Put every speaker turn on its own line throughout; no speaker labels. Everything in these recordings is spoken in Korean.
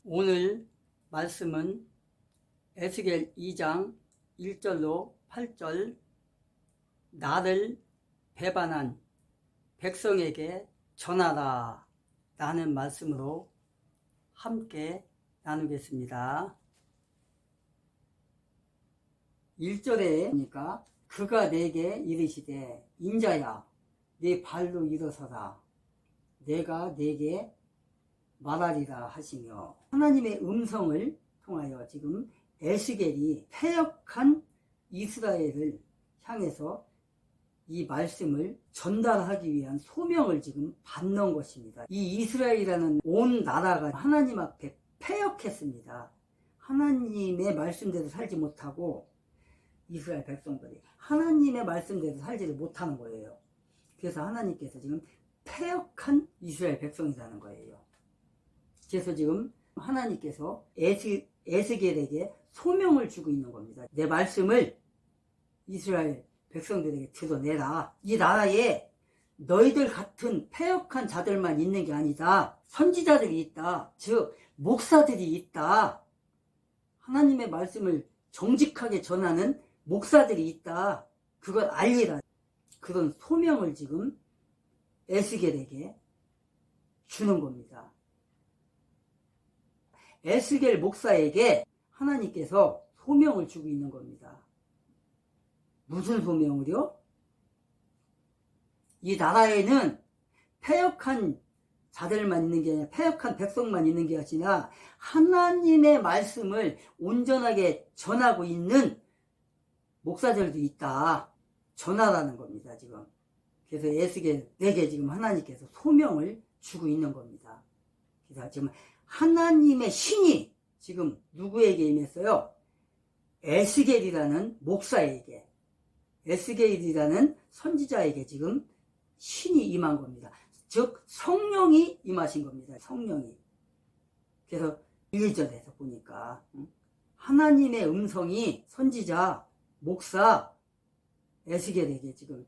오늘 말씀은 에스겔 2장 1절로 8절 나를 배반한 백성에게 전하라 라는 말씀으로 함께 나누겠습니다. 1절에 보니까 그가 내게 이르시되 인자야 내 발로 일어서라 내가 내게 말하리라 하시며, 하나님의 음성을 통하여 지금 에스겔이 패역한 이스라엘을 향해서 이 말씀을 전달하기 위한 소명을 지금 받는 것입니다. 이 이스라엘이라는 온 나라가 하나님 앞에 패역했습니다. 하나님의 말씀대로 살지 못하고 이스라엘 백성들이 하나님의 말씀대로 살지를 못하는 거예요. 그래서 하나님께서 지금 패역한 이스라엘 백성이라는 거예요. 그래서 지금 하나님께서 에스겔에게 소명을 주고 있는 겁니다. 내 말씀을 이스라엘 백성들에게 드러내라. 이 나라에 너희들 같은 패역한 자들만 있는 게 아니다. 선지자들이 있다. 즉 목사들이 있다. 하나님의 말씀을 정직하게 전하는 목사들이 있다. 그걸 알리라. 그런 소명을 지금 에스겔에게 주는 겁니다. 에스겔 목사에게 하나님께서 소명을 주고 있는 겁니다. 무슨 소명을요? 이 나라에는 패역한 자들만 있는 게 아니라 패역한 백성만 있는 게 아니라 하나님의 말씀을 온전하게 전하고 있는 목사들도 있다. 전하라는 겁니다, 지금. 그래서 에스겔에게 지금 하나님께서 소명을 주고 있는 겁니다. 그래서 지금 하나님의 신이 지금 누구에게 임했어요? 에스겔이라는 목사에게, 에스겔이라는 선지자에게 지금 신이 임한 겁니다. 즉 성령이 임하신 겁니다. 성령이. 그래서 1절에서 보니까 하나님의 음성이 선지자, 목사, 에스겔에게 지금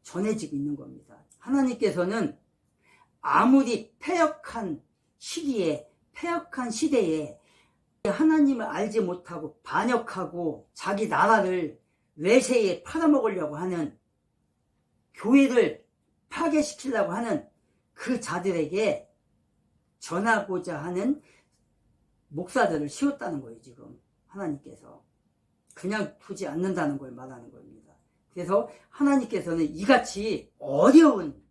전해지고 있는 겁니다. 하나님께서는 아무리 패역한 시기에, 패역한 시대에 하나님을 알지 못하고 반역하고 자기 나라를 외세에 팔아먹으려고 하는, 교회를 파괴시키려고 하는 그 자들에게 전하고자 하는 목사들을 씌웠다는 거예요. 지금 하나님께서 그냥 두지 않는다는 걸 말하는 겁니다. 그래서 하나님께서는 이같이 어려운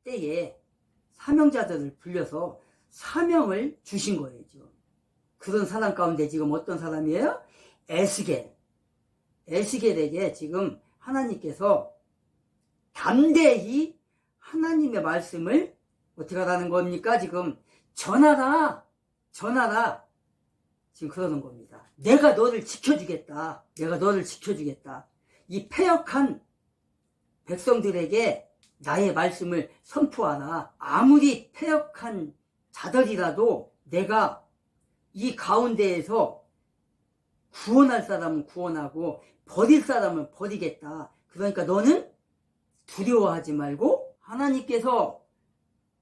때에 사명자들을 불려서 사명을 주신 거예요. 지금 그런 사람 가운데 지금 어떤 사람이에요? 에스겔에게 지금 하나님께서 담대히 하나님의 말씀을 어떻게 하라는 겁니까? 지금 전하라 지금 그러는 겁니다. 내가 너를 지켜주겠다. 이 패역한 백성들에게 나의 말씀을 선포하라. 아무리 패역한 자들이라도 내가 이 가운데에서 구원할 사람은 구원하고 버릴 사람은 버리겠다. 그러니까 너는 두려워하지 말고 하나님께서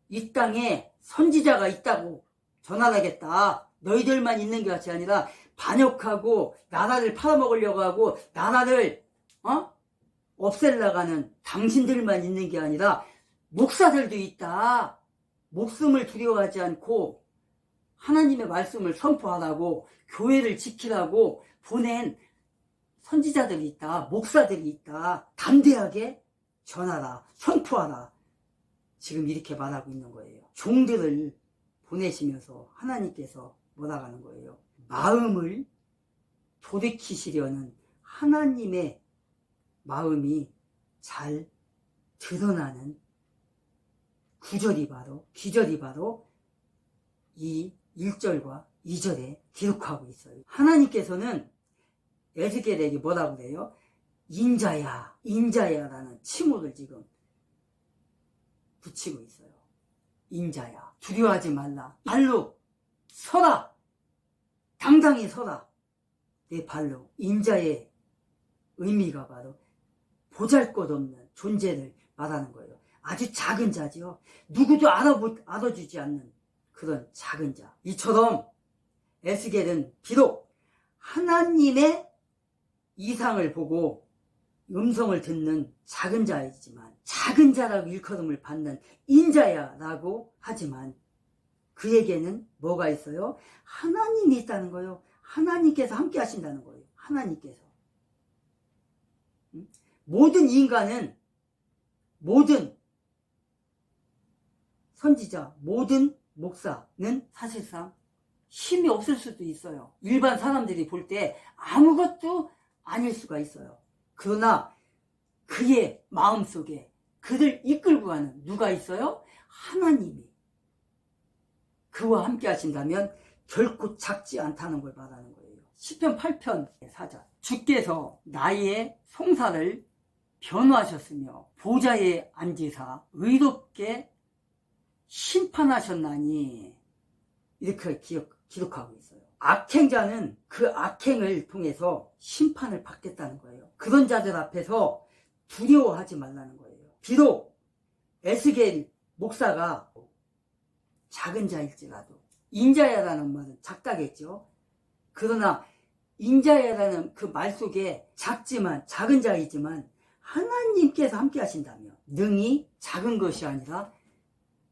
이 땅에 선지자가 있다고 전하라겠다. 너희들만 있는 게 아니라 반역하고 나라를 팔아먹으려고 하고 나라를 없애려고 하는 당신들만 있는 게 아니라 목사들도 있다. 목숨을 두려워하지 않고 하나님의 말씀을 선포하라고, 교회를 지키라고 보낸 선지자들이 있다. 목사들이 있다. 담대하게 전하라. 선포하라. 지금 이렇게 말하고 있는 거예요. 종들을 보내시면서 하나님께서 뭐라고 하는 거예요? 마음을 돌이키시려는 하나님의 마음이 잘 드러나는 기절이 바로 이 1절과 2절에 기록하고 있어요. 하나님께서는 에스겔에게 뭐라고 그래요? 인자야라는 칭호를 지금 붙이고 있어요. 인자야, 두려워하지 말라. 발로 서라. 당당히 서라. 내 발로. 인자의 의미가 바로 보잘것없는 존재를 말하는 거예요. 아주 작은 자죠. 누구도 알아주지 않는 그런 작은 자. 이처럼 에스겔은 비록 하나님의 이상을 보고 음성을 듣는 작은 자이지만, 작은 자라고 일컬음을 받는 인자야 라고 하지만, 그에게는 뭐가 있어요? 하나님이 있다는 거예요. 하나님께서 함께 하신다는 거예요. 하나님께서. 모든 인간은, 모든 선지자, 모든 목사는 사실상 힘이 없을 수도 있어요. 일반 사람들이 볼 때 아무것도 아닐 수가 있어요. 그러나 그의 마음속에 그를 이끌고 가는 누가 있어요? 하나님이. 그와 함께 하신다면 결코 작지 않다는 걸 말하는 거예요. 시편 8편 4절. 주께서 나의 송사를 변호하셨으며 보좌에 앉으사 의롭게 심판하셨나니, 이렇게 기록하고 있어요. 악행자는 그 악행을 통해서 심판을 받겠다는 거예요. 그런 자들 앞에서 두려워하지 말라는 거예요. 비록 에스겔 목사가 작은 자일지라도, 인자야라는 말은 작다겠죠. 그러나 인자야라는 그 말 속에 작지만, 작은 자이지만 하나님께서 함께 하신다면 능히 작은 것이 아니라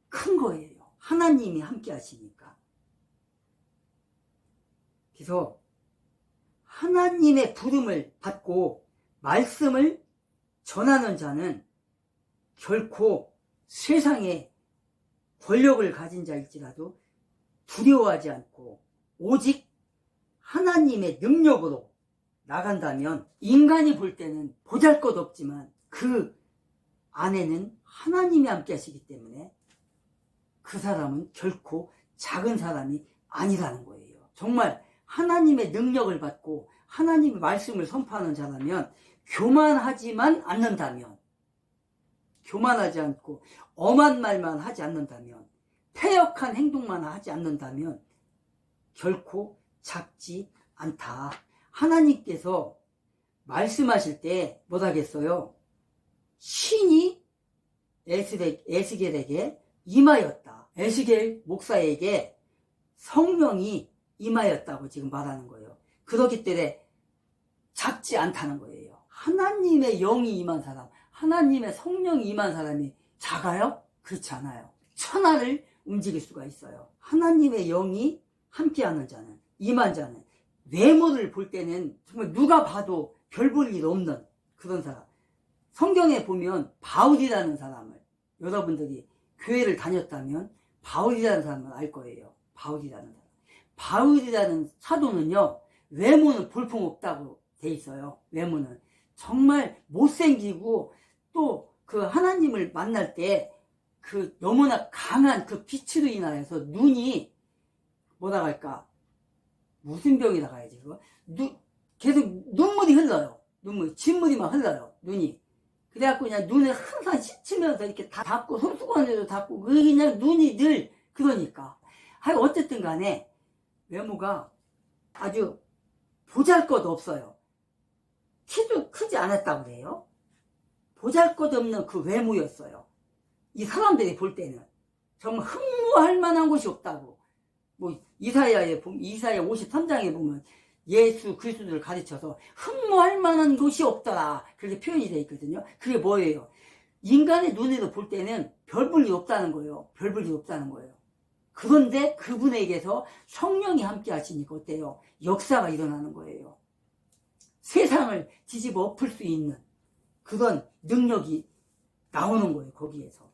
큰 거예요. 하나님이 함께 하시니까. 그래서 하나님의 부름을 받고 말씀을 전하는 자는 결코 세상에 권력을 가진 자일지라도 두려워하지 않고 오직 하나님의 능력으로 나간다면, 인간이 볼 때는 보잘것없지만 그 안에는 하나님이 함께 하시기 때문에 그 사람은 결코 작은 사람이 아니라는 거예요. 정말 하나님의 능력을 받고 하나님의 말씀을 선포하는 자라면, 교만하지만 않는다면, 교만하지 않고 엄한 말만 하지 않는다면, 패역한 행동만 하지 않는다면 결코 작지 않다. 하나님께서 말씀하실 때 뭐라겠어요? 신이 에스겔에게 임하였다. 에스겔 목사에게 성령이 임하였다고 지금 말하는 거예요. 그렇기 때문에 작지 않다는 거예요. 하나님의 영이 임한 사람, 하나님의 성령이 임한 사람이 작아요? 그렇지 않아요. 천하를 움직일 수가 있어요. 하나님의 영이 함께하는 자는, 임한 자는, 외모를 볼 때는 정말 누가 봐도 별 볼 일 없는 그런 사람. 성경에 보면 바울이라는 사람을, 여러분들이 교회를 다녔다면 바울이라는 사람을 알 거예요. 바울이라는 사람. 바울이라는 사도는요, 외모는 볼품없다고 돼 있어요. 외모는 정말 못생기고, 또 그 하나님을 만날 때 그 너무나 강한 그 빛으로 인하여서 눈이 뭐라 할까, 무슨 병이라 가야지 그거, 계속 눈물이 흘러요. 진물이 막 흘러요, 눈이. 그래갖고 그냥 눈을 항상 씻으면서 이렇게 다 닦고, 손수건으로 닦고, 그냥 눈이 늘 그러니까. 어쨌든 간에 외모가 아주 보잘것 없어요. 키도 크지 않았다고 그래요. 보잘것 없는 그 외모였어요. 이 사람들이 볼 때는 정말 흠모할 만한 곳이 없다고. 뭐 이사야 53장에 보면 예수 그리스도를 가르쳐서 흠모할 만한 곳이 없더라, 그렇게 표현이 되어 있거든요. 그게 뭐예요? 인간의 눈으로 볼 때는 별 볼 일 없다는 거예요. 별 볼 일 없다는 거예요. 그런데 그분에게서 성령이 함께 하시니까 어때요? 역사가 일어나는 거예요. 세상을 뒤집어 엎을 수 있는 그런 능력이 나오는 거예요, 거기에서.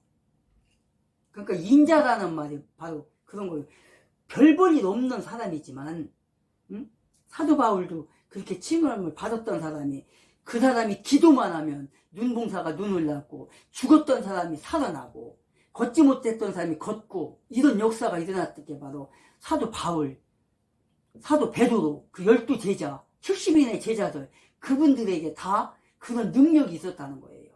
그러니까 인자라는 말이 바로 그런 거예요. 별 볼 일 없는 사람이지만, 사도 바울도 그렇게 칭함을 받았던 사람이, 그 사람이 기도만 하면 눈봉사가 눈을 났고, 죽었던 사람이 살아나고, 걷지 못했던 사람이 걷고, 이런 역사가 일어났던 게 바로 사도 바울, 사도 베드로, 그 12제자, 70인의 제자들, 그분들에게 다 그런 능력이 있었다는 거예요.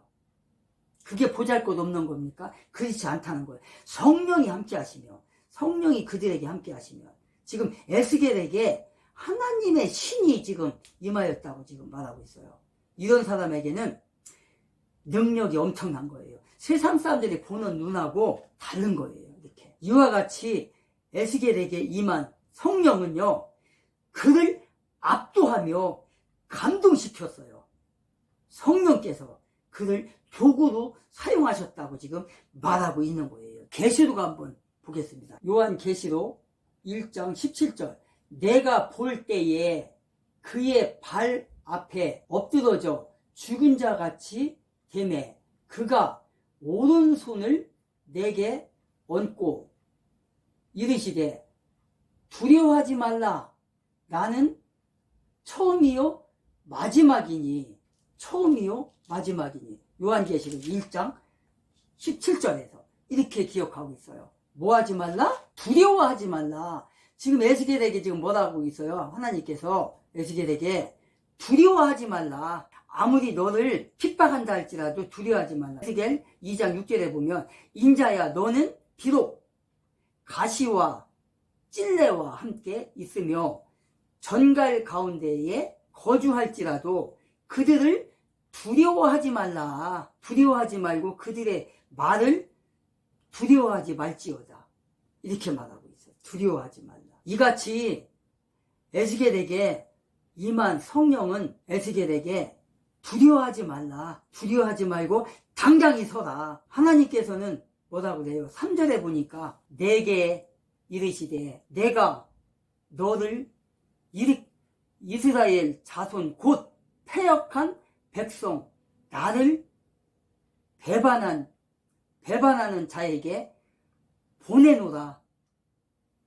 그게 보잘것없는 겁니까? 그렇지 않다는 거예요. 성령이 함께 하시며, 성령이 그들에게 함께 하시며, 지금 에스겔에게 하나님의 신이 지금 임하였다고 지금 말하고 있어요. 이런 사람에게는 능력이 엄청난 거예요. 세상 사람들이 보는 눈하고 다른 거예요. 이렇게 이와 같이 에스겔에게 임한 성령은요, 그를 압도하며 감동시켰어요. 성령께서 그를 도구로 사용하셨다고 지금 말하고 있는 거예요. 계시록 한번 보겠습니다. 요한계시록 1장 17절. 내가 볼 때에 그의 발 앞에 엎드러져 죽은 자 같이 되매 그가 오른손을 내게 얹고 이르시되 두려워하지 말라. 나는 처음이요 마지막이니. 처음이요 마지막이니. 요한계시록 1장 17절에서 이렇게 기억하고 있어요. 뭐 하지 말라? 두려워하지 말라. 지금 에스겔에게 지금 뭐라고 있어요? 하나님께서 에스겔에게 두려워하지 말라. 아무리 너를 핍박한다 할지라도 두려워하지 말라. 에스겔 2장 6절에 보면 인자야 너는 비록 가시와 찔레와 함께 있으며 전갈 가운데에 거주할지라도 그들을 두려워하지 말라. 두려워하지 말고 그들의 말을 두려워하지 말지어다. 이렇게 말하고 있어요. 두려워하지 말라. 이같이 에스겔에게 임한 성령은 에스겔에게 두려워하지 말라. 두려워하지 말고 당당히 서라. 하나님께서는 뭐라고 그래요? 3절에 보니까 내게 이르시되 내가 너를 이스라엘 자손 곧 패역한 백성 나를 배반하는 자에게 보내노라.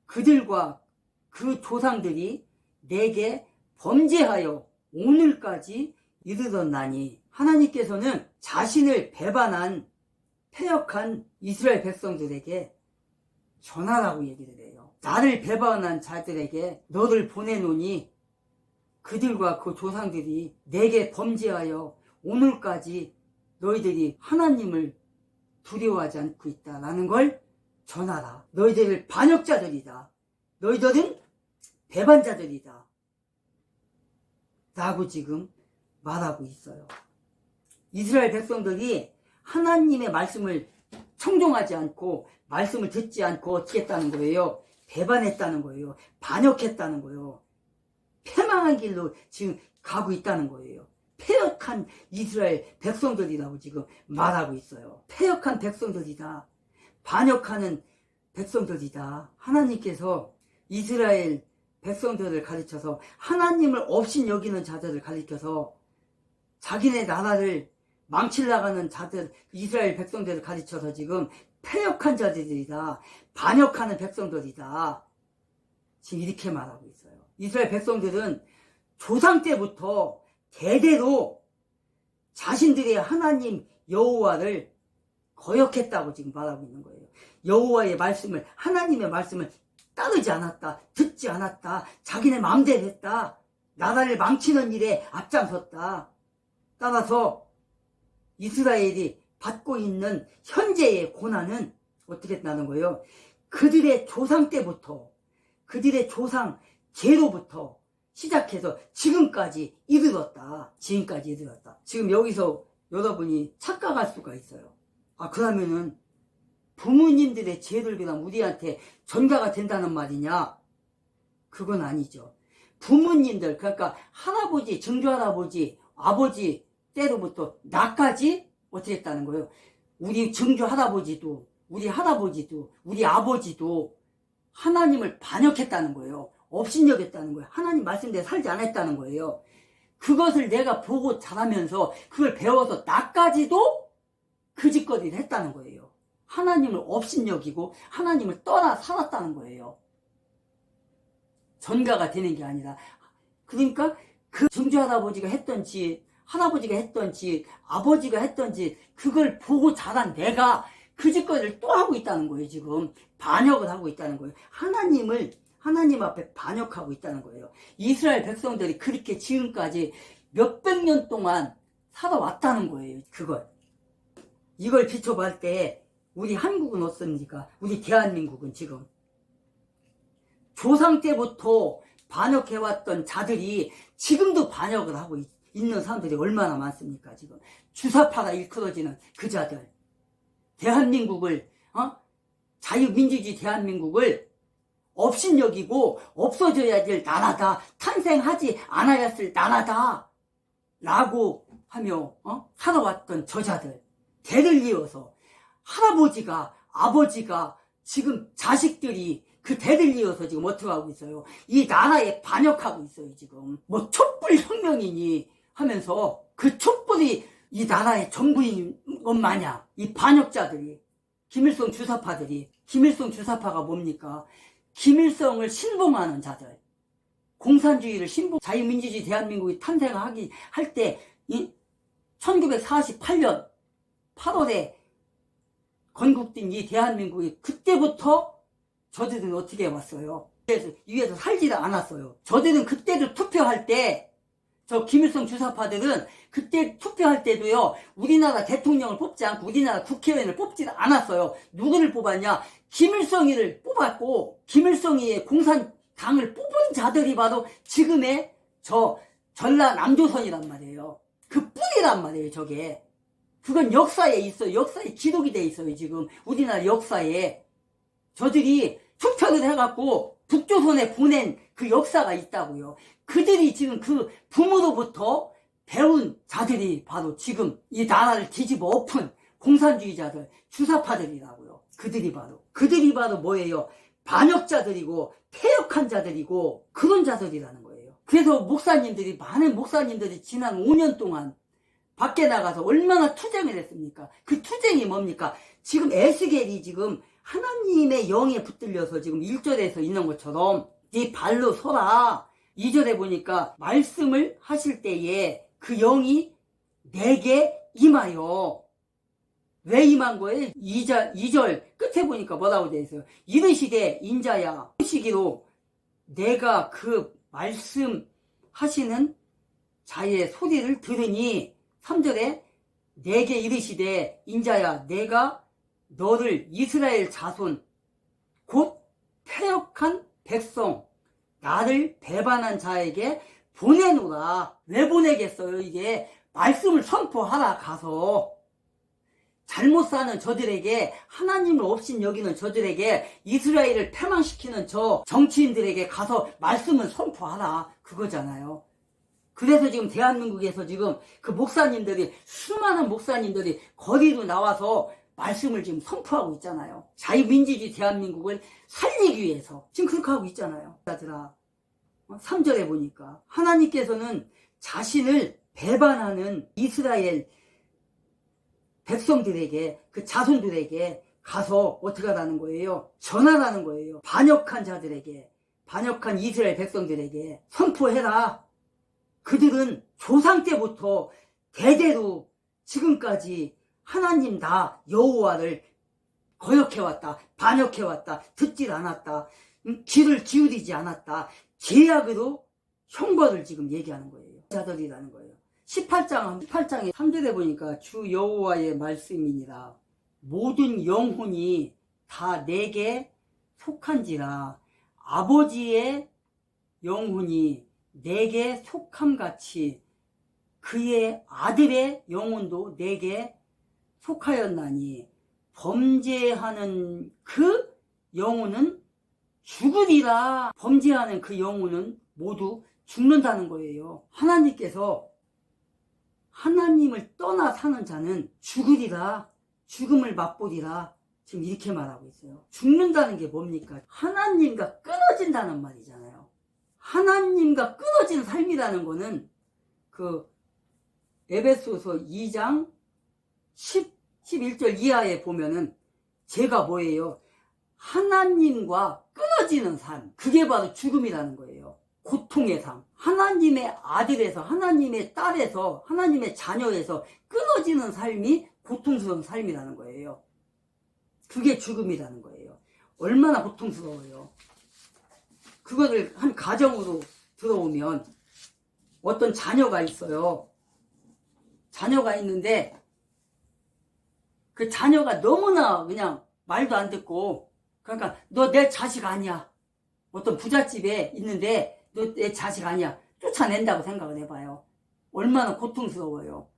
그들과 그 조상들이 내게 범죄하여 오늘까지 이르렀나니. 하나님께서는 자신을 배반한 패역한 이스라엘 백성들에게 전하라고 얘기를 해요. 나를 배반한 자들에게 너를 보내노니 그들과 그 조상들이 내게 범죄하여 오늘까지 너희들이 하나님을 두려워하지 않고 있다라는 걸 전하라. 너희들은 반역자들이다. 너희들은 배반자들이다. 라고 지금 말하고 있어요. 이스라엘 백성들이 하나님의 말씀을 청종하지 않고 말씀을 듣지 않고 어떻게 했다는 거예요? 배반했다는 거예요. 반역했다는 거예요. 패망한 길로 지금 가고 있다는 거예요. 패역한 이스라엘 백성들이라고 지금 말하고 있어요. 패역한 백성들이다. 반역하는 백성들이다. 하나님께서 이스라엘 백성들을 가르쳐서 하나님을 없인 여기는 자들을 가르쳐서 자기네 나라를 망치려가는 자들, 이스라엘 백성들을 가르쳐서 지금 패역한 자들이다. 반역하는 백성들이다. 지금 이렇게 말하고 있어요. 이스라엘 백성들은 조상 때부터 대대로 자신들의 하나님 여호와를 거역했다고 지금 말하고 있는 거예요. 여호와의 말씀을, 하나님의 말씀을 따르지 않았다. 듣지 않았다. 자기네 마음대로 했다. 나라를 망치는 일에 앞장섰다. 따라서 이스라엘이 받고 있는 현재의 고난은 어떻게 나는 거예요? 그들의 조상 때부터, 그들의 조상 죄로부터 시작해서 지금까지 이르렀다. 지금까지 이르렀다. 지금 여기서 여러분이 착각할 수가 있어요. 아, 그러면은 부모님들의 죄를 그냥 우리한테 전가가 된다는 말이냐? 그건 아니죠. 부모님들, 그러니까 할아버지, 증조할아버지, 아버지 때로부터 나까지 어떻게 했다는 거예요? 우리 증조할아버지도, 우리 할아버지도, 우리 아버지도 하나님을 반역했다는 거예요. 업신여겼다는 거예요. 하나님 말씀대로 살지 않았다는 거예요. 그것을 내가 보고 자라면서 그걸 배워서 나까지도 그 짓거리를 했다는 거예요. 하나님을 업신여기고 하나님을 떠나 살았다는 거예요. 전가가 되는 게 아니라. 그러니까 그 증조할아버지가 했던 짓, 할아버지가 했던 짓, 아버지가 했던 짓, 그걸 보고 자란 내가 그 짓거리를 또 하고 있다는 거예요. 지금 반역을 하고 있다는 거예요. 하나님 앞에 반역하고 있다는 거예요. 이스라엘 백성들이 그렇게 지금까지 몇백 년 동안 살아왔다는 거예요. 이걸 비춰볼 때 우리 한국은 어떻습니까? 우리 대한민국은 지금 조상 때부터 반역해왔던 자들이 지금도 반역을 하고 있는 사람들이 얼마나 많습니까? 지금 주사파가 일컬어지는 그 자들, 대한민국을 자유민주주의 대한민국을 업신여기고 없어져야 될 나라다. 탄생하지 않아야을 나라다. 라고 하며 살아왔던 저자들, 대를 이어서 할아버지가, 아버지가, 지금 자식들이 그 대를 이어서 지금 어떻게 하고 있어요? 이 나라에 반역하고 있어요. 지금 뭐 촛불 혁명이니 하면서 그 촛불이 이 나라의 전부인 것 마냥 이 반역자들이, 김일성 주사파들이, 김일성 주사파가 뭡니까? 김일성을 신봉하는 자들, 공산주의를 자유민주주의 대한민국이 탄생하기 할 때 1948년 8월에 건국된 이 대한민국이 그때부터 저들은 어떻게 해왔어요? 그래서 위에서 살지도 않았어요. 저들은 그때도 투표할 때, 저 김일성 주사파들은 그때 투표할 때도요, 우리나라 대통령을 뽑지 않고 우리나라 국회의원을 뽑지도 않았어요. 누구를 뽑았냐? 김일성이를 뽑았고, 김일성이의 공산당을 뽑은 자들이 바로 지금의 저 전라남조선이란 말이에요. 그 뿌리란 말이에요, 저게. 그건 역사에 있어요. 역사에 기록이 돼 있어요, 지금. 우리나라 역사에. 저들이 투표를 해갖고 북조선에 보낸 그 역사가 있다고요. 그들이 지금 그 부모로부터 배운 자들이 바로 지금 이 나라를 뒤집어 엎은 공산주의자들, 주사파들이라고요. 그들이 바로 뭐예요? 반역자들이고 폐역한 자들이고 그런 자들이라는 거예요. 그래서 많은 목사님들이 지난 5년 동안 밖에 나가서 얼마나 투쟁을 했습니까? 그 투쟁이 뭡니까? 지금 에스겔이 지금 하나님의 영에 붙들려서 지금 1절에서 있는 것처럼 네 발로 서라. 2절에 보니까 말씀을 하실 때에 그 영이 내게 임하여. 왜 임한 거예요? 2절 끝에 보니까 뭐라고 되어 있어요? 이르시되 인자야 시기로 내가 그 말씀하시는 자의 소리를 들으니 3절에 내게 이르시되 인자야 내가 너를 이스라엘 자손 곧 패역한 백성 나를 배반한 자에게 보내노라. 왜 보내겠어요? 이게 말씀을 선포하라. 가서 잘못 사는 저들에게, 하나님을 없인 여기는 저들에게, 이스라엘을 패망시키는 저 정치인들에게 가서 말씀을 선포하라. 그거잖아요. 그래서 지금 대한민국에서 지금 그 목사님들이, 수많은 목사님들이 거리로 나와서 말씀을 지금 선포하고 있잖아요. 자유민주주의 대한민국을 살리기 위해서 지금 그렇게 하고 있잖아요. 3절에 보니까 하나님께서는 자신을 배반하는 이스라엘 백성들에게, 그 자손들에게 가서 어떻게 하라는 거예요? 전하라는 거예요. 반역한 자들에게, 반역한 이스라엘 백성들에게 선포해라. 그들은 조상 때부터 대대로 지금까지 하나님 나 여호와를 거역해왔다, 반역해왔다, 듣질 않았다, 귀를 기울이지 않았다, 죄악으로 형벌을 지금 얘기하는 거예요. 자들이라는 거예요. 18장에 3절에 보니까 주 여호와의 말씀이니라. 모든 영혼이 다 내게 속한지라. 아버지의 영혼이 내게 속함같이 그의 아들의 영혼도 내게 속하였나니 범죄하는 그 영혼은 죽으리라. 범죄하는 그 영혼은 모두 죽는다는 거예요. 하나님께서 하나님을 떠나 사는 자는 죽으리라, 죽음을 맛보리라, 지금 이렇게 말하고 있어요. 죽는다는 게 뭡니까? 하나님과 끊어진다는 말이잖아요. 하나님과 끊어진 삶이라는 거는 그 에베소서 2장 11절 이하에 보면은 제가 뭐예요? 하나님과 끊어지는 삶, 그게 바로 죽음이라는 거예요. 고통의 삶, 하나님의 아들에서, 하나님의 딸에서, 하나님의 자녀에서 끊어지는 삶이 고통스러운 삶이라는 거예요. 그게 죽음이라는 거예요. 얼마나 고통스러워요. 그거를 한 가정으로 들어오면 어떤 자녀가 있어요. 자녀가 있는데 그 자녀가 너무나 그냥 말도 안 듣고, 그러니까 너 내 자식 아니야. 어떤 부잣집에 있는데 너 내 자식 아니야. 쫓아낸다고 생각을 해봐요. 얼마나 고통스러워요.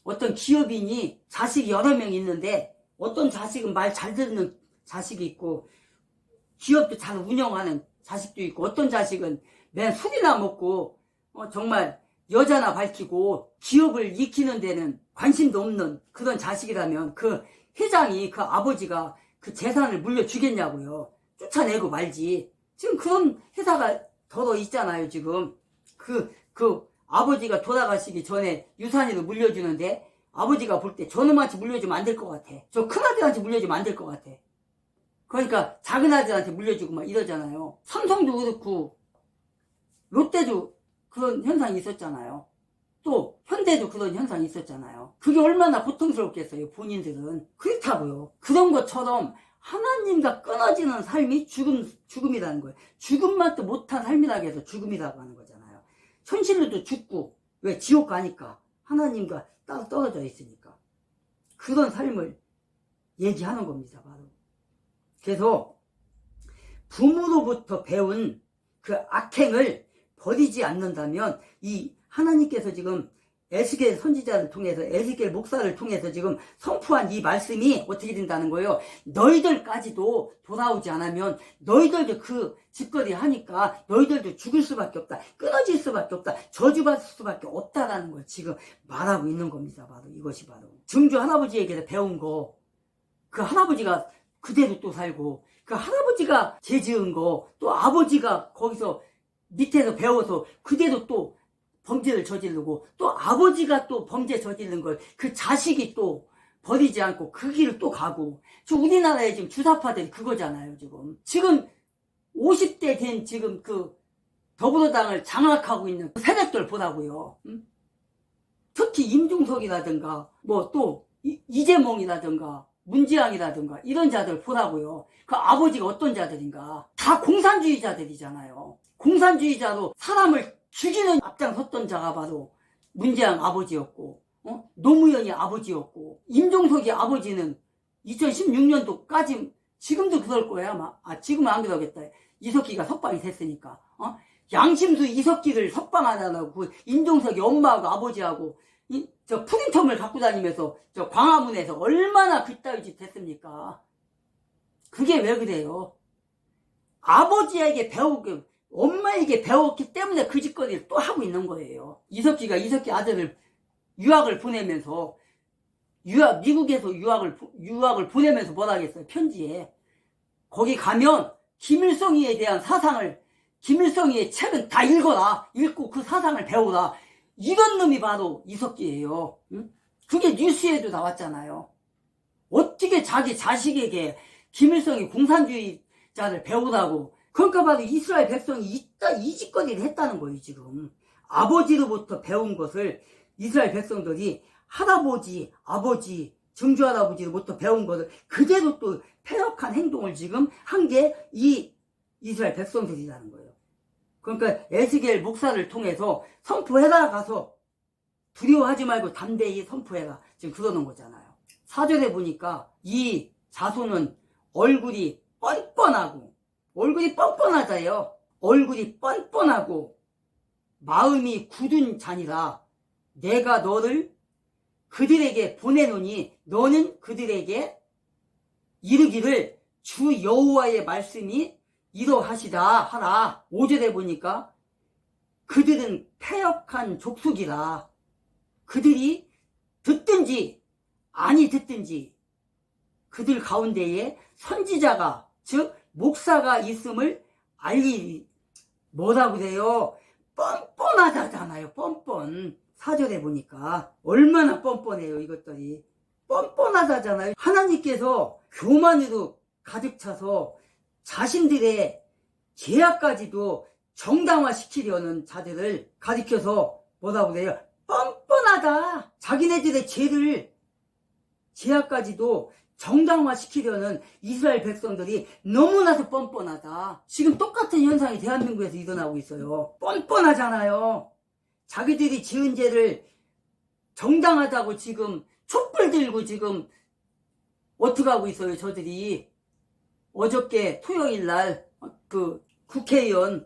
어떤 기업인이 자식이 여러 명 있는데 어떤 자식은 말 잘 듣는 자식이 있고 기업도 잘 운영하는 자식도 있고, 어떤 자식은 맨 술이나 먹고 정말 여자나 밝히고 기업을 익히는 데는 관심도 없는 그런 자식이라면 그 회장이, 그 아버지가 그 재산을 물려주겠냐고요. 쫓아내고 말지. 지금 그런 회사가 더러 있잖아요. 지금 그 아버지가 돌아가시기 전에 유산으로 물려주는데, 아버지가 볼 때 저놈한테 물려주면 안 될 것 같아. 저 큰아들한테 물려주면 안 될 것 같아. 그러니까 작은아들한테 물려주고 막 이러잖아요. 삼성도 그렇고 롯데도 그런 현상이 있었잖아요. 또 현대도 그런 현상이 있었잖아요. 그게 얼마나 고통스럽겠어요. 본인들은. 그렇다고요. 그런 것처럼 하나님과 끊어지는 삶이 죽음이라는 거예요. 죽음만 또 못한 삶이라고 해서 죽음이라고 하는 거잖아요. 현실로도 죽고, 왜? 지옥 가니까. 하나님과 따로 떨어져 있으니까. 그런 삶을 얘기하는 겁니다. 바로. 그래서 부모로부터 배운 그 악행을 버리지 않는다면, 이 하나님께서 지금 에스겔 선지자를 통해서, 에스겔 목사를 통해서 지금 선포한 이 말씀이 어떻게 된다는 거예요? 너희들까지도 돌아오지 않으면 너희들도 그 짓거리 하니까 너희들도 죽을 수밖에 없다, 끊어질 수밖에 없다, 저주받을 수밖에 없다라는 걸 지금 말하고 있는 겁니다. 바로 이것이 바로 증조 할아버지에게 배운 거, 그 할아버지가 그대로 또 살고, 그 할아버지가 죄 지은 거 또 아버지가 거기서 밑에서 배워서 그대로 또 범죄를 저지르고, 또 아버지가 또 범죄 저지른 걸 그 자식이 또 버리지 않고 그 길을 또 가고. 지금 우리나라의 지금 주사파들이 그거잖아요. 지금 50대 된 지금 그 더불어당을 장악하고 있는 그 세력들 보라고요. 응? 특히 임종석이라든가 뭐 또 이재몽이라든가 문지양이라든가 이런 자들 보라고요. 그 아버지가 어떤 자들인가. 다 공산주의자들이잖아요. 공산주의자로 사람을 죽이는 앞장섰던 자가 바로 문재양 아버지였고, 노무현이 아버지였고, 임종석이 아버지는 2016년도까지, 지금도 그럴 거야 아마. 지금은 안 그러겠다. 이석기가 석방이 됐으니까. 양심수 이석기를 석방하라고 그 임종석이 엄마하고 아버지하고 저 프린터물 갖고 다니면서 저 광화문에서 얼마나 그따위 짓 했습니까? 그게 왜 그래요? 아버지에게 배우고 엄마에게 배웠기 때문에 그 짓거리를 또 하고 있는 거예요. 이석기 아들을 유학을 보내면서, 미국에서 유학을 보내면서 뭐라 하겠어요? 편지에. 거기 가면 김일성이에 대한 사상을, 김일성이의 책은 다 읽어라. 읽고 그 사상을 배우라. 이런 놈이 바로 이석기예요. 응? 그게 뉴스에도 나왔잖아요. 어떻게 자기 자식에게 김일성이 공산주의자를 배우라고. 그러니까 바로 이스라엘 백성이 이 짓거리를 했다는 거예요. 지금 아버지로부터 배운 것을 이스라엘 백성들이 할아버지, 아버지, 증조할아버지로부터 배운 것을 그대로 또 패역한 행동을 지금 한 게 이 이스라엘 백성들이라는 거예요. 그러니까 에스겔 목사를 통해서 선포해라. 가서 두려워하지 말고 담대히 선포해라. 지금 그러는 거잖아요. 4절에 보니까 이 자손은 얼굴이 뻔뻔하다요. 얼굴이 뻔뻔하고 마음이 굳은 자니라. 내가 너를 그들에게 보내노니 너는 그들에게 이르기를 주 여호와의 말씀이 이러하시다 하라. 5절에 보니까 그들은 패역한 족속이라. 그들이 듣든지 아니 듣든지 그들 가운데에 선지자가, 즉 목사가 있음을 알리. 뭐라 그래요? 뻔뻔하다잖아요. 뻔뻔. 4절에 보니까 얼마나 뻔뻔해요. 이것들이 뻔뻔하다잖아요. 하나님께서 교만으로 가득 차서 자신들의 죄악까지도 정당화시키려는 자들을 가리켜서 뭐라 그래요? 뻔뻔하다. 자기네들의 죄악까지도 정당화시키려는 이스라엘 백성들이 너무나도 뻔뻔하다. 지금 똑같은 현상이 대한민국에서 일어나고 있어요. 뻔뻔하잖아요. 자기들이 지은 죄를 정당하다고 지금 촛불 들고 지금 어떻게 하고 있어요. 저들이 어저께 토요일 날 그 국회의원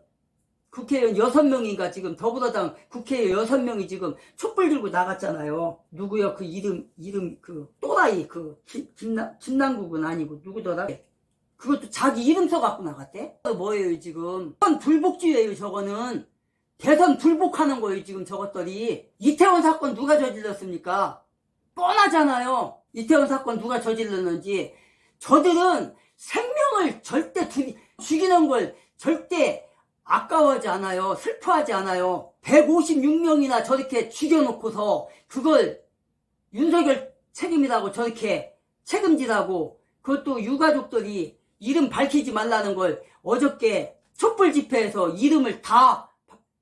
6명인가 지금 더불어당 국회의원 6명이 지금 촛불 들고 나갔잖아요. 누구요? 그 이름 그 또라이 그 김남국은 아니고 누구더라? 그것도 자기 이름 써갖고 나갔대? 뭐예요 지금? 대선 불복주예요 저거는. 대선 불복하는 거예요 지금 저것들이. 이태원 사건 누가 저질렀습니까? 뻔하잖아요. 이태원 사건 누가 저질렀는지. 저들은 생명을 절대 죽이는 걸 절대 아까워하지 않아요. 슬퍼하지 않아요. 156명이나 저렇게 죽여놓고서 그걸 윤석열 책임이라고 저렇게 책임지라고, 그것도 유가족들이 이름 밝히지 말라는 걸 어저께 촛불 집회에서 이름을 다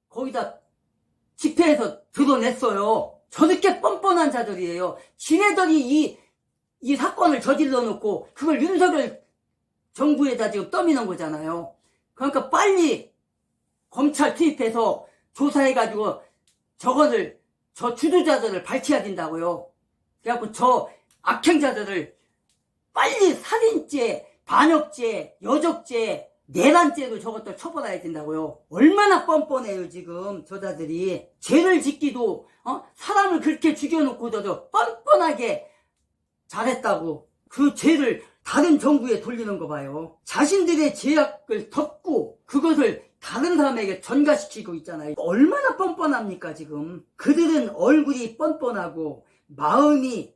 거기다 집회에서 드러냈어요. 저렇게 뻔뻔한 자들이에요. 지네들이 이 사건을 저질러 놓고 그걸 윤석열 정부에다 지금 떠미는 거잖아요. 그러니까 빨리 검찰 투입해서 조사해가지고 저거를, 저 주도자들을 밝혀야 된다고요. 그래갖고 저 악행자들을 빨리 살인죄, 반역죄, 여적죄, 내란죄로 저것들 처벌해야 된다고요. 얼마나 뻔뻔해요 지금 저자들이. 죄를 짓기도 사람을 그렇게 죽여놓고도 뻔뻔하게 잘했다고 그 죄를 다른 정부에 돌리는 거 봐요. 자신들의 죄악을 덮고 그것을 다른 사람에게 전가시키고 있잖아요. 얼마나 뻔뻔합니까 지금. 그들은 얼굴이 뻔뻔하고 마음이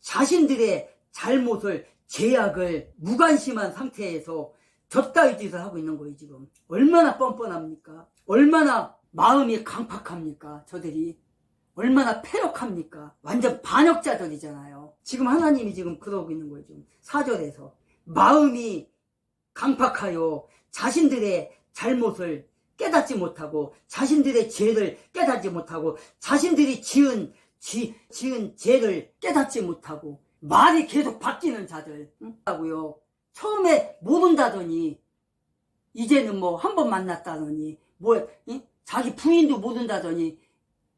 자신들의 잘못을, 죄악을 무관심한 상태에서 저따위 짓을 하고 있는 거예요 지금. 얼마나 뻔뻔합니까? 얼마나 마음이 강팍합니까 저들이. 얼마나 패역합니까? 완전 반역자들이잖아요. 지금 하나님이 지금 그러고 있는 거예요 지금. 4절에서 마음이 강팍하여 자신들의 잘못을 깨닫지 못하고 자신들의 죄를 깨닫지 못하고 자신들이 지은 죄를 깨닫지 못하고 말이 계속 바뀌는 자들 하고요. 처음에 모른다더니 이제는 뭐 한 번 만났다더니 자기 부인도 모른다더니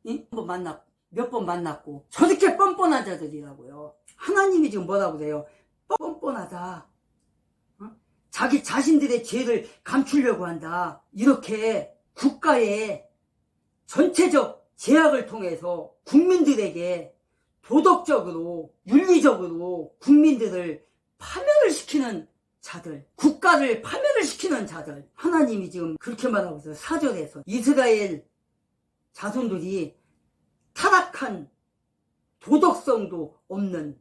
한 번 만났고 몇 번 만났고 저렇게 뻔뻔한 자들이라고요. 하나님이 지금 뭐라고 그래요? 뻔뻔하다. 자기 자신들의 죄를 감추려고 한다. 이렇게 국가의 전체적 제약을 통해서 국민들에게 도덕적으로, 윤리적으로 국민들을 파멸을 시키는 자들, 국가를 파멸을 시키는 자들. 하나님이 지금 그렇게 말하고 있어요. 4절에서 이스라엘 자손들이 타락한, 도덕성도 없는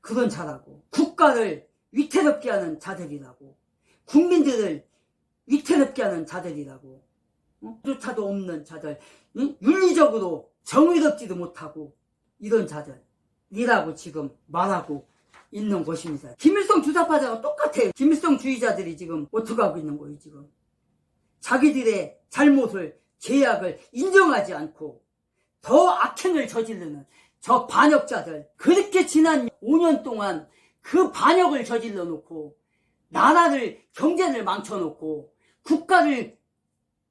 그런 자라고, 국가를 위태롭게 하는 자들이라고, 국민들을 위태롭게 하는 자들이라고, 조차도 없는 자들, 윤리적으로 정의롭지도 못하고 이런 자들이라고 지금 말하고 있는 것입니다. 김일성 주사파자가 똑같아요. 김일성 주의자들이 지금 어떻게 하고 있는 거예요 지금. 자기들의 잘못을, 죄악을 인정하지 않고 더 악행을 저지르는 저 반역자들. 그렇게 지난 5년 동안 그 반역을 저질러 놓고 나라를, 경제를 망쳐놓고 국가를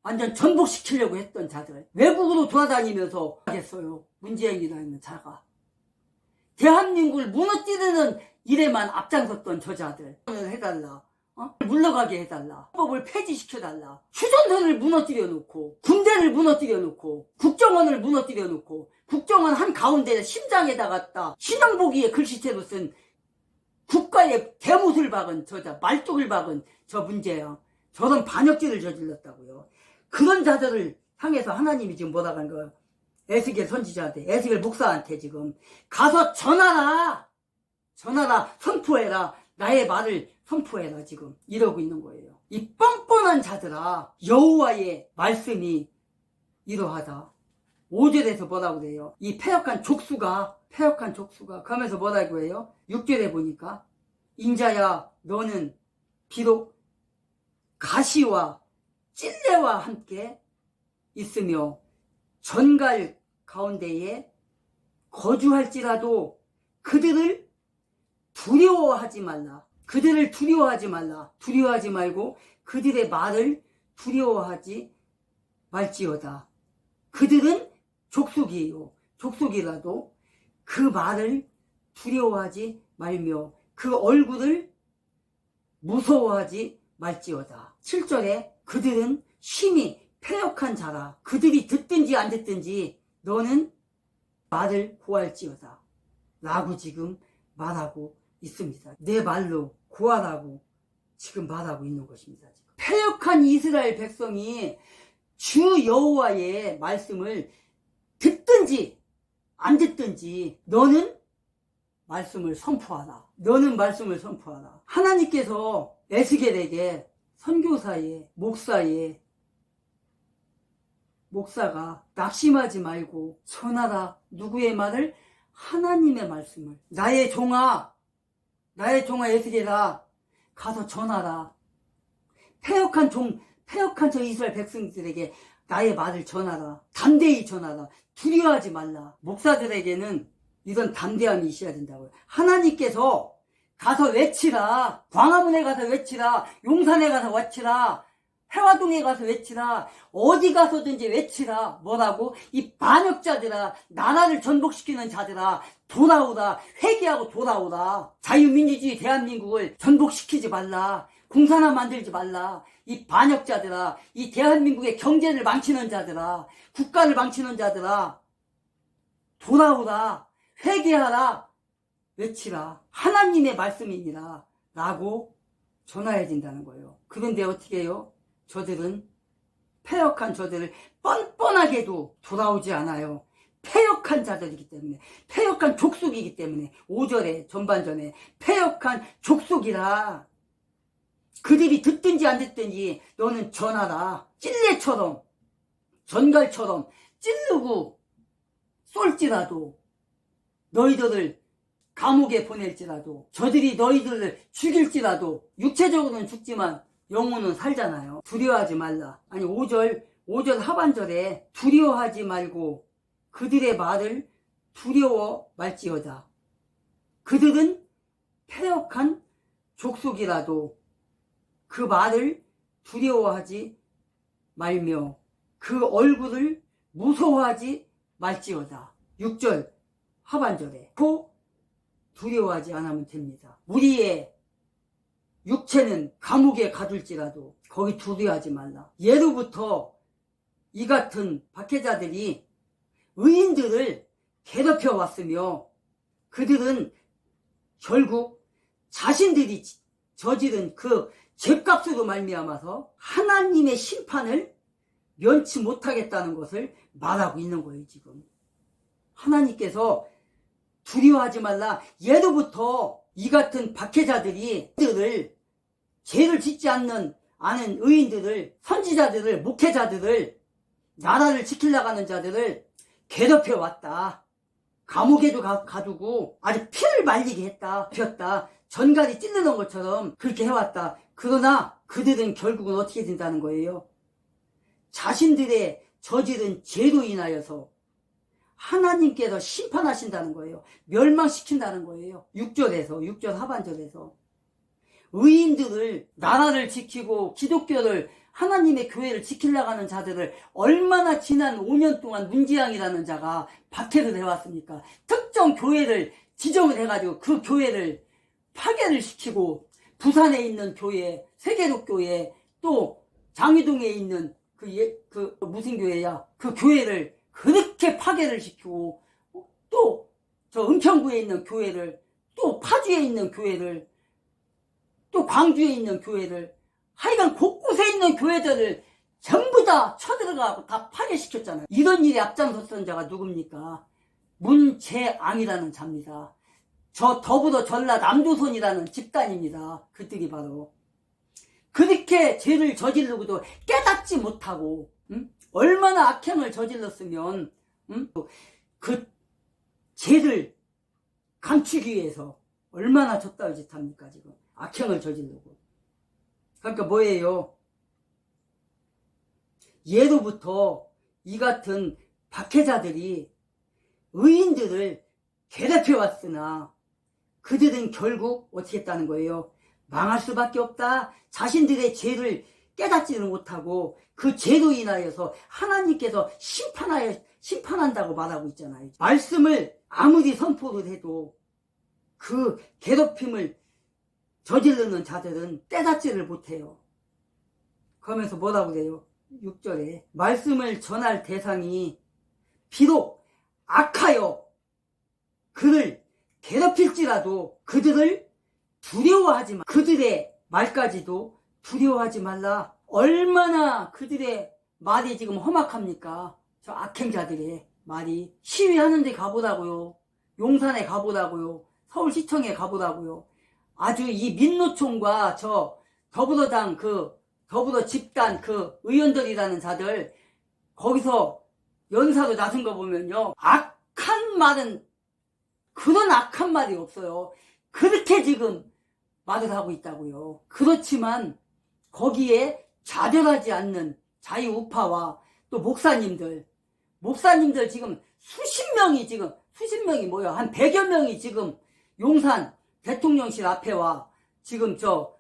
완전 전복시키려고 했던 자들. 외국으로 돌아다니면서 하겠어요. 문재인이라는 자가. 대한민국을 무너뜨리는 일에만 앞장섰던 저자들. 해달라. 물러가게 해달라. 법을 폐지시켜달라. 휴전선을 무너뜨려 놓고, 군대를 무너뜨려 놓고, 국정원을 무너뜨려 놓고, 국정원 한가운데 심장에다가 신영복이의 글씨체로 쓴 국가의 대못을 박은 저자, 말뚝을 박은 저 문제야. 저런 반역죄를 저질렀다고요. 그런 자들을 향해서 하나님이 지금 뭐라고 하는 거예요? 에스겔 선지자한테, 에스겔 목사한테 지금 가서 전하라, 선포해라, 나의 말을 선포해라 지금 이러고 있는 거예요. 이 뻔뻔한 자들아, 여호와의 말씀이 이러하다. 5절에서 뭐라고 그래요? 이 패역한 족수가 그러면서 뭐라고 해요? 6절에 보니까 인자야 너는 비록 가시와 찔레와 함께 있으며 전갈 가운데에 거주할지라도 그들을 두려워하지 말라. 두려워하지 말고 그들의 말을 두려워하지 말지어다. 그들은 족속이에요. 족속이라도 그 말을 두려워하지 말며 그 얼굴을 무서워하지 말지어다. 7절에 그들은 심히 패역한 자라. 그들이 듣든지 안 듣든지 너는 말을 고할지어다 라고 지금 말하고 있습니다. 내 말로 고하라고 지금 말하고 있는 것입니다. 지금. 패역한 이스라엘 백성이 주 여호와의 말씀을 듣든지 안 듣든지 너는 말씀을 선포하라. 너는 말씀을 선포하라. 하나님께서 에스겔에게 선교사의 목사가 낙심하지 말고 전하라. 누구의 말을? 하나님의 말씀을. 나의 종아 에스겔아, 가서 전하라. 패역한 저 이스라엘 백성들에게 나의 말을 전하라. 담대히 전하라. 두려워하지 말라. 목사들에게는 이런 담대함이 있어야 된다고요. 하나님께서 가서 외치라. 광화문에 가서 외치라. 용산에 가서 외치라. 해화동에 가서 외치라. 어디 가서든지 외치라. 뭐라고? 이 반역자들아, 나라를 전복시키는 자들아, 돌아오라. 회개하고 돌아오라. 자유민주주의 대한민국을 전복시키지 말라. 공산화 만들지 말라. 이 반역자들아, 이 대한민국의 경제를 망치는 자들아, 국가를 망치는 자들아, 돌아오라. 회개하라. 외치라. 하나님의 말씀이니라 라고 전해야 된다는 거예요. 그런데 어떻게 해요? 저들은 패역한 저들을 뻔뻔하게도 돌아오지 않아요. 패역한 자들이기 때문에, 패역한 족속이기 때문에. 5절에 전반전에 패역한 족속이라. 그들이 듣든지 안 듣든지 너는 전하라. 찔레처럼, 전갈처럼 찌르고 쏠지라도, 너희들을 감옥에 보낼지라도, 저들이 너희들을 죽일지라도, 육체적으로는 죽지만 영혼은 살잖아요. 두려워하지 말라. 아니 5절 하반절에 두려워하지 말고 그들의 말을 두려워 말지어다. 그들은 패역한 족속이라도 그 말을 두려워하지 말며 그 얼굴을 무서워하지 말지어다. 6절 하반절에 두려워하지 않으면 됩니다. 우리의 육체는 감옥에 가둘지라도 거기 두려워하지 말라. 예로부터 이 같은 박해자들이 의인들을 괴롭혀 왔으며 그들은 결국 자신들이 저지른 그 죄값으로 말미암아서 하나님의 심판을 면치 못하겠다는 것을 말하고 있는 거예요. 지금 하나님께서 두려워하지 말라. 예로부터 이 같은 박해자들이 죄를 짓지 않는 의인들을, 선지자들을, 목회자들을, 나라를 지키려고 하는 자들을 괴롭혀 왔다. 감옥에도 가두고 아주 피를 말리게 했다. 피웠다. 전갈이 찔르는 것처럼 그렇게 해왔다. 그러나 그들은 결국은 어떻게 된다는 거예요? 자신들의 저지른 죄로 인하여서 하나님께서 심판하신다는 거예요. 멸망시킨다는 거예요. 6절 하반절에서 의인들을, 나라를 지키고 기독교를, 하나님의 교회를 지키려고 하는 자들을 얼마나 지난 5년 동안 문지양이라는 자가 박해를 해왔습니까? 특정 교회를 지정을 해가지고 그 교회를 파괴를 시키고, 부산에 있는 교회, 세계독교회, 또 장위동에 있는 무슨 교회야? 그 교회를 그렇게 파괴를 시키고, 또 저 은평구에 있는 교회를, 또 파주에 있는 교회를, 또 광주에 있는 교회를, 하여간 곳곳에 있는 교회들을 전부 다 쳐들어가고 다 파괴시켰잖아요. 이런 일에 앞장섰던 자가 누굽니까? 문재앙이라는 자입니다. 저 더불어 전라 남조선이라는 집단입니다. 그들이 바로 그렇게 죄를 저지르고도 깨닫지 못하고, 얼마나 악행을 저질렀으면 그 죄를 감추기 위해서 얼마나 졌다고 짓합니까? 지금 악행을 저지르고. 그러니까 뭐예요? 예로부터 이 같은 박해자들이 의인들을 괴롭혀 왔으나 그들은 결국 어떻게 했다는 거예요? 망할 수밖에 없다. 자신들의 죄를 깨닫지는 못하고 그 죄로 인하여서 하나님께서 심판한다고 말하고 있잖아요. 말씀을 아무리 선포를 해도 그 괴롭힘을 저지르는 자들은 깨닫지를 못해요. 그러면서 뭐라고 그래요? 6절에 말씀을 전할 대상이 비록 악하여 그를 괴롭힐지라도 그들을 두려워하지 마. 그들의 말까지도 두려워하지 말라. 얼마나 그들의 말이 지금 험악합니까? 저 악행자들의 말이. 시위하는 데 가보라고요. 용산에 가보라고요. 서울시청에 가보라고요. 아주 이 민노총과 저 더불어당 더불어 집단 의원들이라는 자들 거기서 연사로 나선 거 보면요. 악한 말은 그런 악한 말이 없어요. 그렇게 지금 말을 하고 있다고요. 그렇지만 거기에 좌절하지 않는 자유우파와 또 목사님들 지금 수십 명이 뭐야 한 100여 명이 지금 용산 대통령실 앞에와 지금 저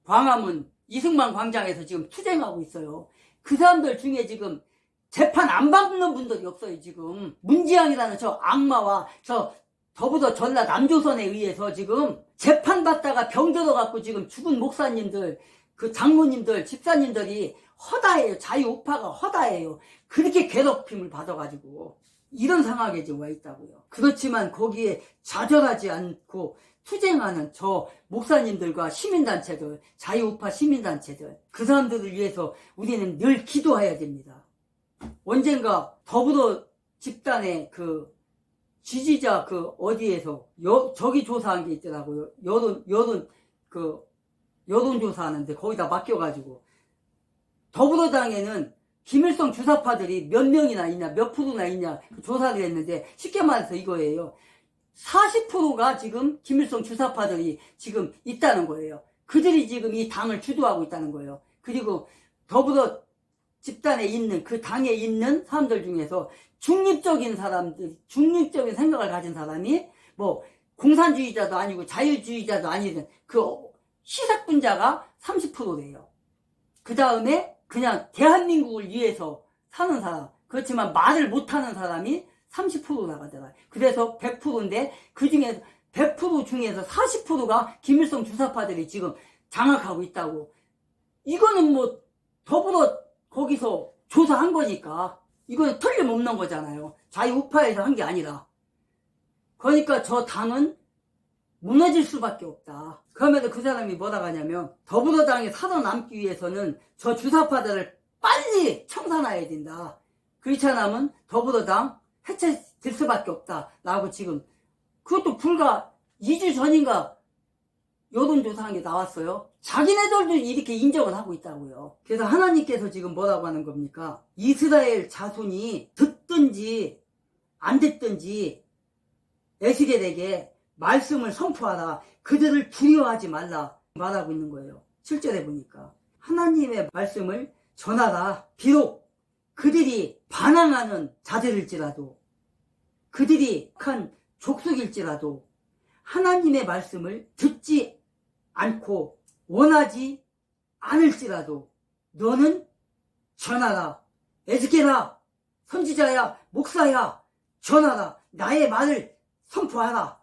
광화문 이승만 광장에서 지금 투쟁하고 있어요. 그 사람들 중에 지금 재판 안 받는 분들이 없어요. 지금 문지양이라는 저 악마와 저 더불어 전라 남조선에 의해서 지금 재판받다가 병 들어갖고 지금 죽은 목사님들, 그 장로님들, 집사님들이 허다해요. 자유우파가 허다해요. 그렇게 괴롭힘을 받아가지고 이런 상황에 지금 와 있다고요. 그렇지만 거기에 좌절하지 않고 투쟁하는 저 목사님들과 시민단체들, 자유우파 시민단체들, 그 사람들을 위해서 우리는 늘 기도해야 됩니다. 언젠가 더불어 집단의 지지자 어디에서 저기 조사한 게 있더라고요. 여론조사 하는데 거기다 맡겨가지고 더불어당에는 김일성 주사파들이 몇 명이나 있냐, 몇 프로나 있냐 조사를 했는데 쉽게 말해서 이거예요. 40%가 지금 김일성 주사파들이 지금 있다는 거예요. 그들이 지금 이 당을 주도하고 있다는 거예요. 그리고 더불어 집단에 있는 그 당에 있는 사람들 중에서 중립적인 생각을 가진 사람이 뭐 공산주의자도 아니고 자유주의자도 아니든 그 시삭분자가 30%래요. 그 다음에 그냥 대한민국을 위해서 사는 사람, 그렇지만 말을 못하는 사람이 30% 나가더라. 그래서 100%인데 그 중에서 100% 중에서 40%가 김일성 주사파들이 지금 장악하고 있다고. 이거는 뭐 더불어 거기서 조사한 거니까 이거는 틀림없는 거잖아요. 자유우파에서 한 게 아니라. 그러니까 저 당은 무너질 수밖에 없다. 그러면서 그 사람이 뭐라고 하냐면 더불어당이 살아남기 위해서는 저 주사파들을 빨리 청산해야 된다. 그렇지 않으면 더불어당 해체될 수밖에 없다. 라고 지금 그것도 불과 2주 전인가 여론조사한 게 나왔어요. 자기네들도 이렇게 인정을 하고 있다고요. 그래서 하나님께서 지금 뭐라고 하는 겁니까? 이스라엘 자손이 듣든지 안 듣든지 에스겔에게 말씀을 선포하라. 그들을 두려워하지 말라 말하고 있는 거예요. 7절에 보니까 하나님의 말씀을 전하라. 비록 그들이 반항하는 자들일지라도 그들이 한 족속일지라도 하나님의 말씀을 듣지 않고 원하지 않을지라도 너는 전하라. 에스겔아, 선지자야, 목사야, 전하라. 나의 말을 선포하라.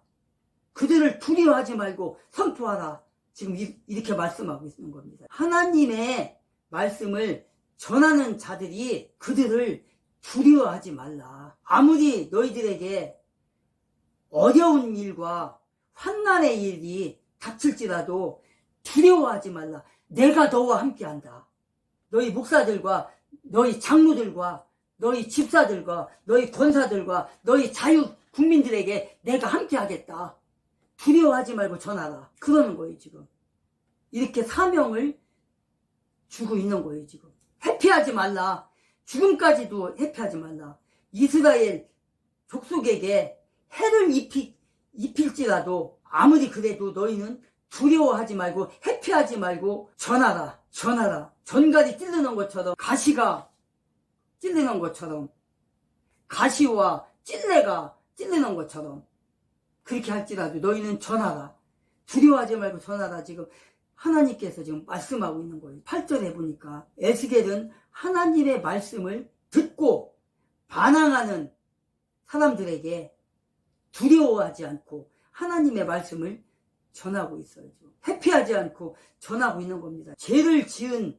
그들을 두려워하지 말고 선포하라. 지금 이렇게 말씀하고 있는 겁니다. 하나님의 말씀을 전하는 자들이 그들을 두려워하지 말라. 아무리 너희들에게 어려운 일과 환난의 일이 닥칠지라도 두려워하지 말라. 내가 너와 함께한다. 너희 목사들과 너희 장로들과 너희 집사들과 너희 권사들과 너희 자유 국민들에게 내가 함께하겠다. 두려워하지 말고 전하라. 그러는 거예요 지금. 이렇게 사명을 주고 있는 거예요 지금. 회피하지 말라. 죽음까지도 회피하지 말라. 이스라엘 족속에게 해를 입힐지라도 아무리 그래도 너희는 두려워하지 말고 회피하지 말고 전하라. 전하라. 전갈이 찔르는 것처럼 가시가 찔리는 것처럼 가시와 찔레가 찔리는 것처럼 그렇게 할지라도 너희는 전하라. 두려워하지 말고 전하라. 지금 하나님께서 지금 말씀하고 있는 거예요. 8절에 보니까 에스겔은 하나님의 말씀을 듣고 반항하는 사람들에게 두려워하지 않고 하나님의 말씀을 전하고 있어요. 회피하지 않고 전하고 있는 겁니다. 죄를 지은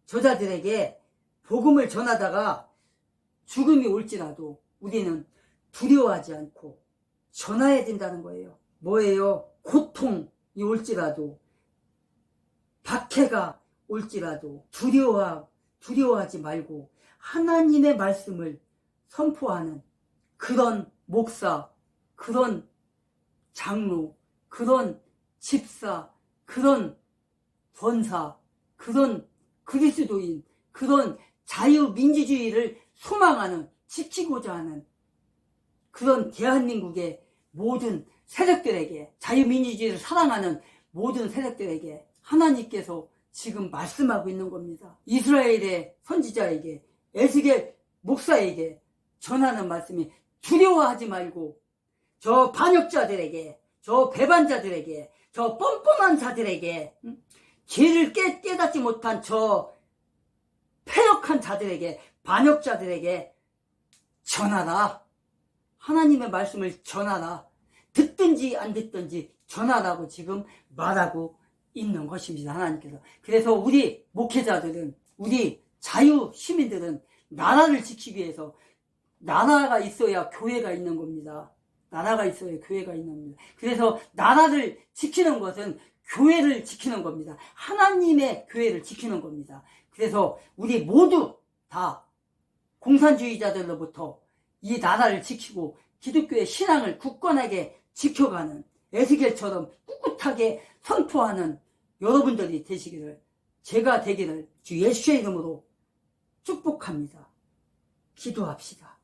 저자들에게 복음을 전하다가 죽음이 올지라도 우리는 두려워하지 않고 전해야 된다는 거예요. 뭐예요? 고통이 올지라도 박해가 올지라도 두려워하지 말고 하나님의 말씀을 선포하는 그런 목사, 그런 장로, 그런 집사, 그런 권사, 그런 그리스도인, 그런 자유민주주의를 소망하는, 지키고자 하는 그런 대한민국의 모든 세력들에게, 자유민주주의를 사랑하는 모든 세력들에게 하나님께서 지금 말씀하고 있는 겁니다. 이스라엘의 선지자에게, 에스겔 목사에게 전하는 말씀이 두려워하지 말고 저 반역자들에게, 저 배반자들에게, 저 뻔뻔한 자들에게, 죄를 깨닫지 못한 저 패역한 자들에게, 반역자들에게 전하라. 하나님의 말씀을 전하라. 듣든지 안 듣든지 전하라고 지금 말하고 있는 것입니다. 하나님께서. 그래서 우리 목회자들은, 우리 자유 시민들은 나라를 지키기 위해서, 나라가 있어야 교회가 있는 겁니다. 나라가 있어야 교회가 있는 겁니다. 그래서 나라를 지키는 것은 교회를 지키는 겁니다. 하나님의 교회를 지키는 겁니다. 그래서 우리 모두 다 공산주의자들로부터 이 나라를 지키고 기독교의 신앙을 굳건하게 지켜가는, 에스겔처럼 꿋꿋하게 선포하는 여러분들이 되시기를, 제가 되기를 주 예수의 이름으로 축복합니다. 기도합시다.